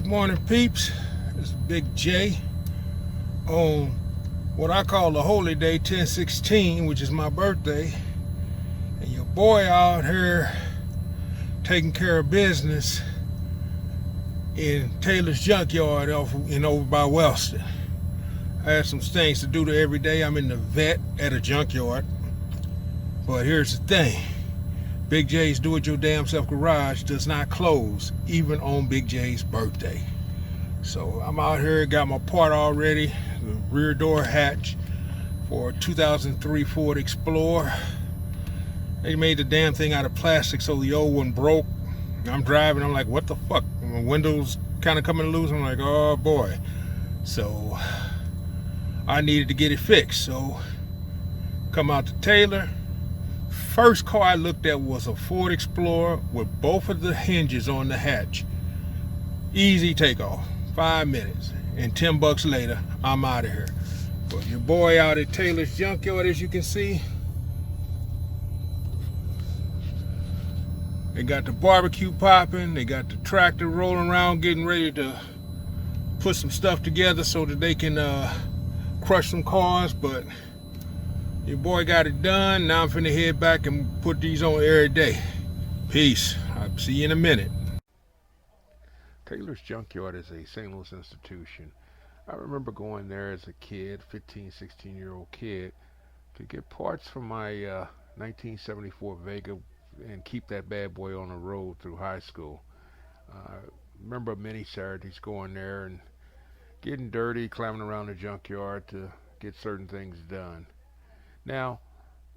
morning, peeps. It's Big J on what I call the holy day, 10/16, which is my birthday. And your boy out here taking care of business in Taylor's junkyard over by Wellston. I had some things to do there every day. I'm in the vet at a junkyard. But here's the thing. Big J's Do It Your Damn Self Garage does not close even on Big J's birthday. So I'm out here, got my part already, the rear door hatch for a 2003 Ford Explorer. They made the damn thing out of plastic so the old one broke. I'm driving, I'm like, what the fuck? And my windows kind of coming loose. I'm like, oh boy. So I needed to get it fixed. So come out to Taylor. First car I looked at was a Ford Explorer with both of the hinges on the hatch. Easy takeoff, 5 minutes, and $10 later, I'm out of here. But your boy out at Taylor's junkyard, as you can see, they got the barbecue popping, they got the tractor rolling around, getting ready to put some stuff together so that they can crush some cars. But your boy got it done. Now I'm finna head back and put these on every day. Peace. I'll see you in a minute. Taylor's Junkyard is a St. Louis institution. I remember going there as a kid, 15, 16-year-old kid, to get parts for my 1974 Vega and keep that bad boy on the road through high school. Remember many Saturdays going there and getting dirty, climbing around the junkyard to get certain things done. Now,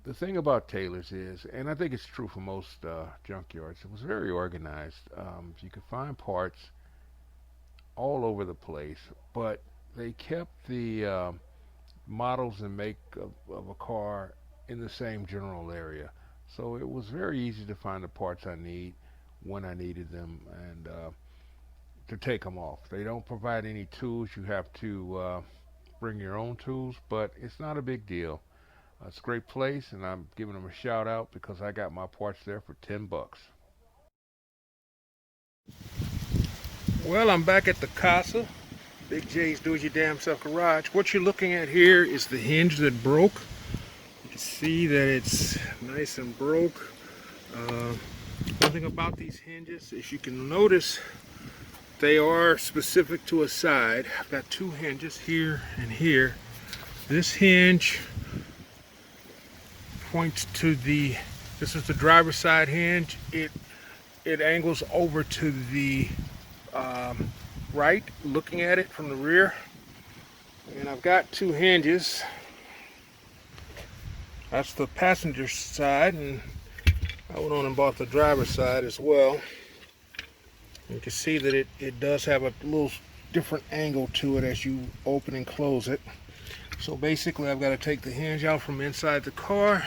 the thing about Taylor's is, and I think it's true for most junkyards, it was very organized. You could find parts all over the place, but they kept the models and make of a car in the same general area. So it was very easy to find the parts I need when I needed them and to take them off. They don't provide any tools. You have to bring your own tools, but it's not a big deal. It's a great place, and I'm giving them a shout out because I got my parts there for $10. Well, I'm back at the Casa, Big J's Do It Your Damn Self Garage. What you're looking at here is the hinge that broke. You can see that it's nice and broke. One thing about these hinges is you can notice they are specific to a side. I've got two hinges here and here. This hinge points to this is the driver's side hinge. It angles over to the right, looking at it from the rear. And I've got two hinges. That's the passenger side, and I went on and bought the driver's side as well. You can see that it does have a little different angle to it as you open and close it. So basically I've got to take the hinge out from inside the car,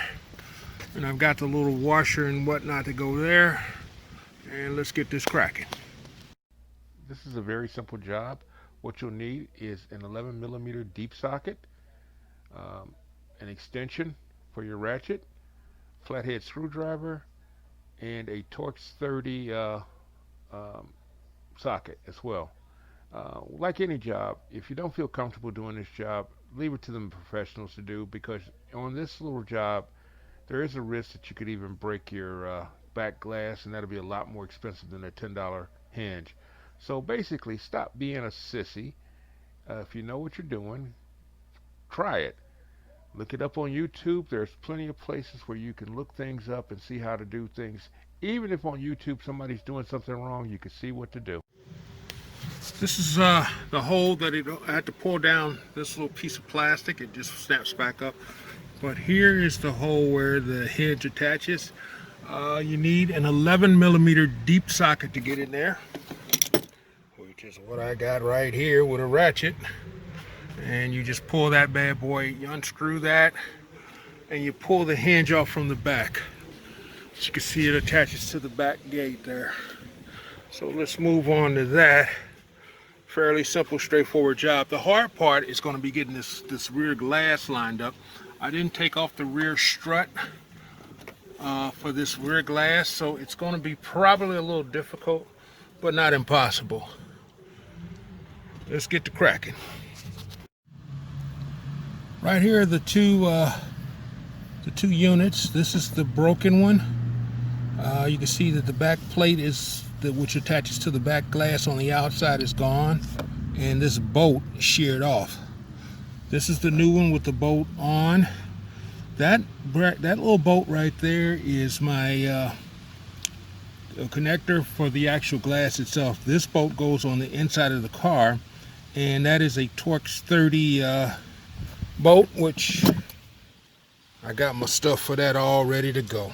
and I've got the little washer and whatnot to go there, and let's get this cracking. This is a very simple job. What you'll need is an 11mm deep socket, an extension for your ratchet, flathead screwdriver, and a Torx 30 socket as well. Like any job, if you don't feel comfortable doing this job, leave it to the professionals to do, because on this little job there is a risk that you could even break your back glass, and that'll be a lot more expensive than a $10 hinge. So basically, stop being a sissy. If you know what you're doing, try it. Look it up on YouTube. There's plenty of places where you can look things up and see how to do things. Even if on YouTube somebody's doing something wrong, you can see what to do. This is the hole that I had to pull down this little piece of plastic. It just snaps back up. But here is the hole where the hinge attaches. You need an 11mm deep socket to get in there, which is what I got right here with a ratchet. And you just pull that bad boy, you unscrew that, and you pull the hinge off from the back. As you can see, it attaches to the back gate there. So let's move on to that. Fairly simple, straightforward job. The hard part is going to be getting this rear glass lined up. I didn't take off the rear strut for this rear glass, so it's going to be probably a little difficult, but not impossible. let's get to cracking. Right here are the two units. This is the broken one. You can see that the back plate which attaches to the back glass on the outside is gone, and this bolt sheared off. This is the new one with the bolt on. That little bolt right there is my connector for the actual glass itself. This bolt goes on the inside of the car, and that is a Torx 30 bolt, which I got my stuff for that all ready to go.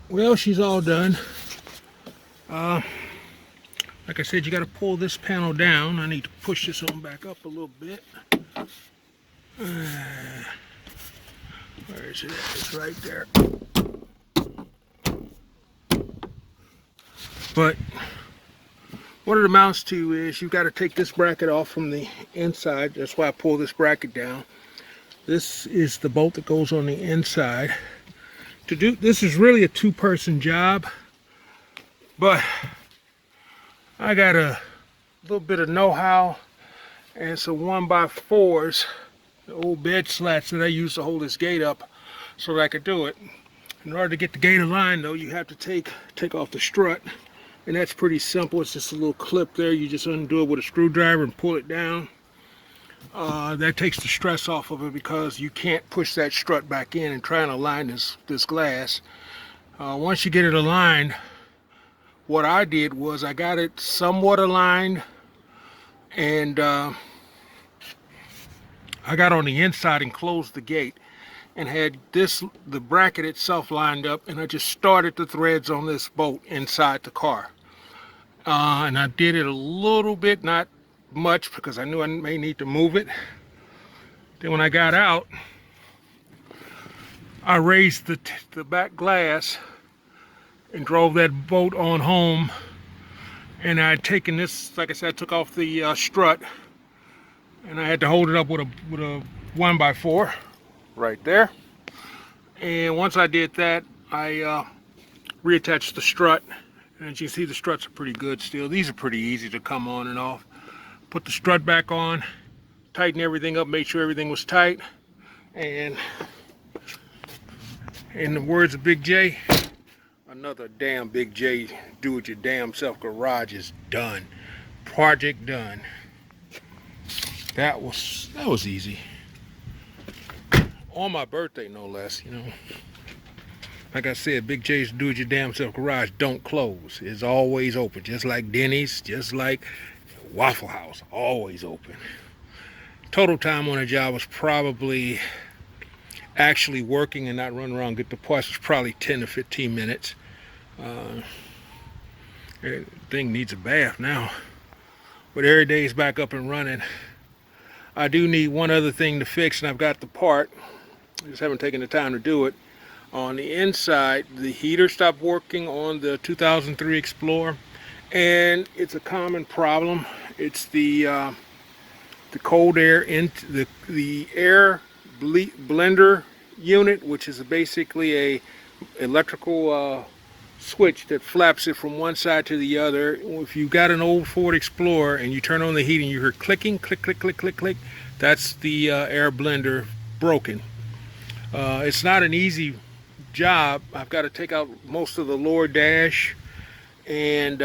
Well, she's all done. Like I said, you got to pull this panel down. I need to push this on back up a little bit. Where is it at? It's right there. But what it amounts to is you've got to take this bracket off from the inside. That's why I pull this bracket down. This is the bolt that goes on the inside. This is really a two-person job, but I got a little bit of know-how and some 1x4s, the old bed slats that I use to hold this gate up so that I could do it. In order to get the gate aligned though, you have to take off the strut, and that's pretty simple. It's just a little clip there. You just undo it with a screwdriver and pull it down. That takes the stress off of it because you can't push that strut back in and try and align this glass. Once you get it aligned, what I did was I got it somewhat aligned, and I got on the inside and closed the gate and had the bracket itself lined up, and I just started the threads on this bolt inside the car. And I did it a little bit, not much, because I knew I may need to move it. Then when I got out, I raised the back glass and drove that bolt on home, and I had taken this, like I said, I took off the strut, and I had to hold it up with a 1x4 right there. And once I did that, I reattached the strut, and as you can see, the struts are pretty good still. These are pretty easy to come on and off. Put the strut back on, tighten everything up, make sure everything was tight, and in the words of Big J, another damn Big J do-it-your-damn-self garage is done. Project done. That was easy. On my birthday, no less, you know. Like I said, Big J's do-it-your-damn-self garage don't close. It's always open, just like Denny's, just like Waffle House, always open. Total time on a job was probably actually working and not running around get the parts was probably 10 to 15 minutes. Thing needs a bath now, but every day is back up and running. I do need one other thing to fix, and I've got the part. I just haven't taken the time to do it. On the inside, the heater stopped working on the 2003 Explorer, and it's a common problem. It's the cold air into the air blender unit, which is basically a electrical switch that flaps it from one side to the other. If you've got an old Ford Explorer and you turn on the heat and you hear clicking, click, click, click, click, click, that's the air blender broken. It's not an easy job. I've got to take out most of the lower dash and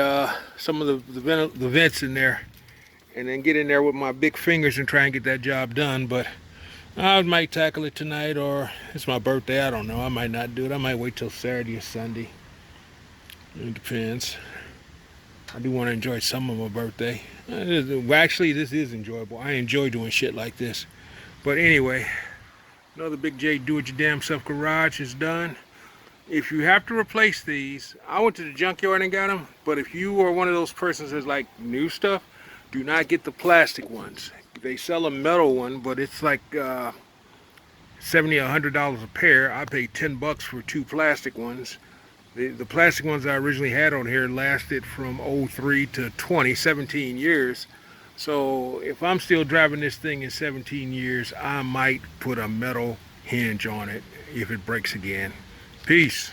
some of the vents in there, and then get in there with my big fingers and try and get that job done. But I might tackle it tonight, or it's my birthday, I don't know. I might not do it. I might wait till Saturday or Sunday. It depends. I do want to enjoy some of my birthday. Actually, this is enjoyable. I enjoy doing shit like this. But anyway, another Big J do-it-your-damn-self garage is done. If you have to replace these, I went to the junkyard and got them. But if you are one of those persons that's like new stuff, do not get the plastic ones. They sell a metal one, but it's like $70 or $100 a pair. I paid $10 for two plastic ones. The plastic ones I originally had on here lasted from 03 to 17 years. So if I'm still driving this thing in 17 years, I might put a metal hinge on it if it breaks again. Peace.